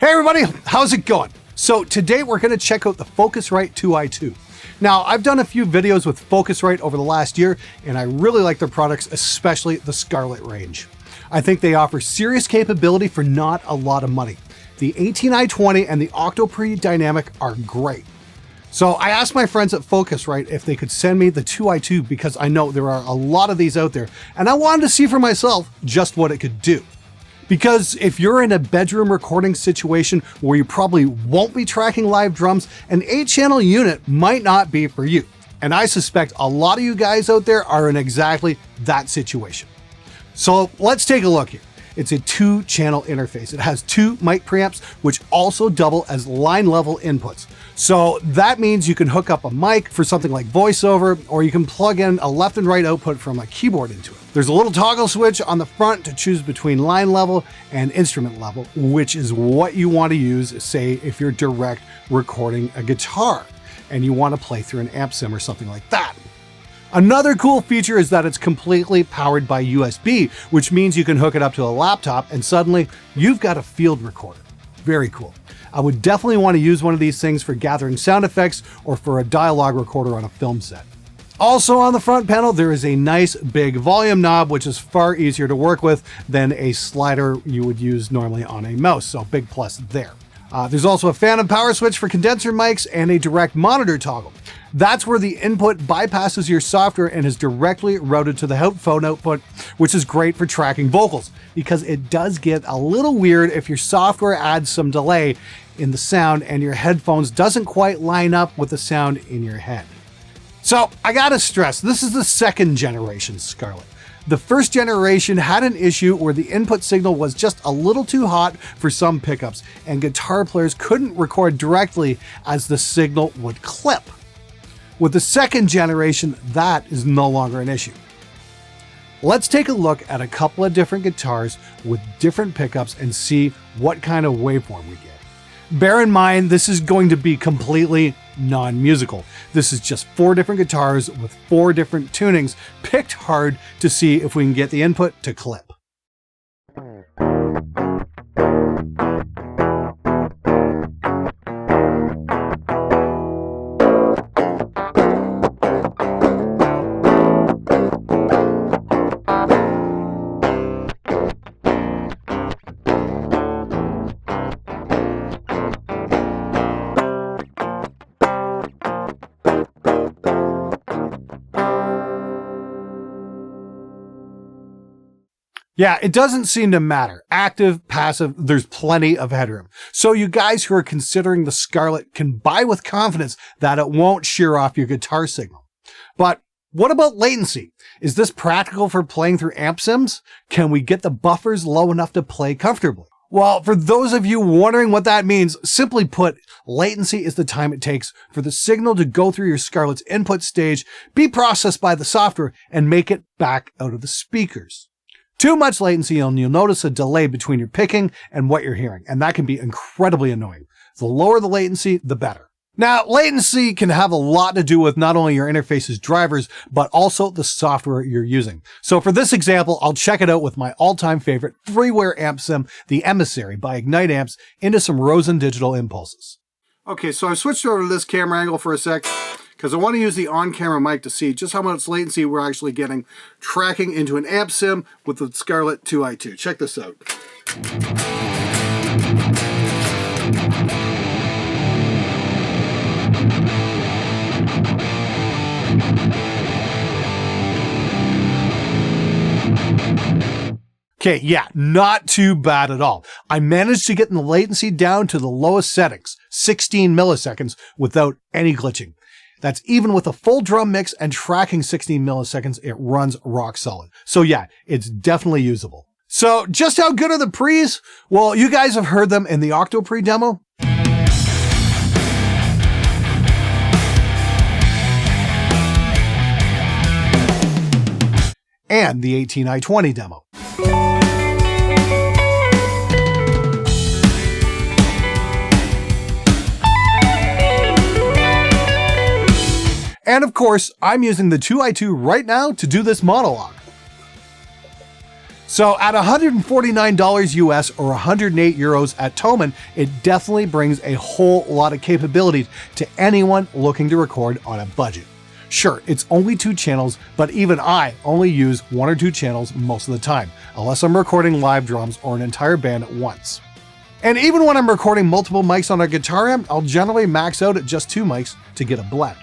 Hey everybody, how's it going? So today we're going to check out the Focusrite 2i2. Now, I've done a few videos with Focusrite over the last year, and I really like their products, especially the Scarlett range. I think they offer serious capability for not a lot of money. The 18i20 and the Octoprix Dynamic are great. So I asked my friends at Focusrite if they could send me the 2i2 because I know there are a lot of these out there, and I wanted to see for myself just what it could do. Because if you're in a bedroom recording situation where you probably won't be tracking live drums, an 8-channel unit might not be for you. And I suspect a lot of you guys out there are in exactly that situation. So let's take a look here. It's a 2-channel interface. It has 2 mic preamps, which also double as line level inputs. So that means you can hook up a mic for something like voiceover, or you can plug in a left and right output from a keyboard into it. There's a little toggle switch on the front to choose between line level and instrument level, which is what you want to use, say, if you're direct recording a guitar and you want to play through an amp sim or something like that. Another cool feature is that it's completely powered by USB, which means you can hook it up to a laptop and suddenly you've got a field recorder. Very cool. I would definitely want to use one of these things for gathering sound effects or for a dialogue recorder on a film set. Also on the front panel, there is a nice big volume knob, which is far easier to work with than a slider you would use normally on a mouse, so big plus there. There's also a phantom power switch for condenser mics and a direct monitor toggle. That's where the input bypasses your software and is directly routed to the headphone output, which is great for tracking vocals, because it does get a little weird if your software adds some delay in the sound and your headphones doesn't quite line up with the sound in your head. So I gotta stress, this is the 2nd generation Scarlett. The 1st generation had an issue where the input signal was just a little too hot for some pickups, and guitar players couldn't record directly as the signal would clip. With the 2nd generation, that is no longer an issue. Let's take a look at a couple of different guitars with different pickups and see what kind of waveform we get. Bear in mind, this is going to be completely non-musical. This is just 4 different guitars with 4 different tunings picked hard to see if we can get the input to clip. Yeah, it doesn't seem to matter. Active, passive, there's plenty of headroom. So you guys who are considering the Scarlett can buy with confidence that it won't shear off your guitar signal. But what about latency? Is this practical for playing through amp sims? Can we get the buffers low enough to play comfortably? Well, for those of you wondering what that means, simply put, latency is the time it takes for the signal to go through your Scarlett's input stage, be processed by the software, and make it back out of the speakers. Too much latency and you'll notice a delay between your picking and what you're hearing, and that can be incredibly annoying. The lower the latency, the better. Now, latency can have a lot to do with not only your interface's drivers, but also the software you're using. So for this example, I'll check it out with my all-time favorite freeware amp sim, the Emissary by Ignite Amps, into some Rosen digital impulses. Okay, so I've switched over to this camera angle for a sec, because I want to use the on-camera mic to see just how much latency we're actually getting tracking into an amp sim with the Scarlett 2i2. Check this out. Okay, yeah, not too bad at all. I managed to get the latency down to the lowest settings, 16 milliseconds, without any glitching. That's even with a full drum mix and tracking 16 milliseconds, it runs rock solid. So yeah, it's definitely usable. So just how good are the pre's? Well, you guys have heard them in the Octoprix demo. And the 18i20 demo. And of course, I'm using the 2i2 right now to do this monologue. So at $149 US or 108 euros at Thomann, it definitely brings a whole lot of capabilities to anyone looking to record on a budget. Sure, it's only 2 channels, but even I only use 1 or 2 channels most of the time, unless I'm recording live drums or an entire band at once. And even when I'm recording multiple mics on a guitar amp, I'll generally max out at just 2 mics to get a blend.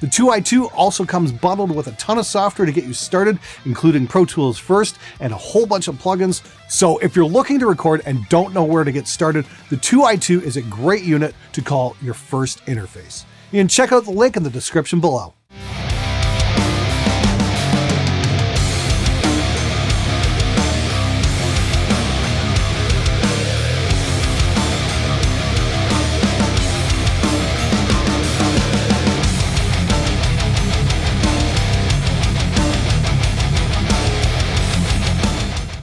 The 2i2 also comes bundled with a ton of software to get you started, including Pro Tools First and a whole bunch of plugins. So if you're looking to record and don't know where to get started, the 2i2 is a great unit to call your first interface. You can check out the link in the description below.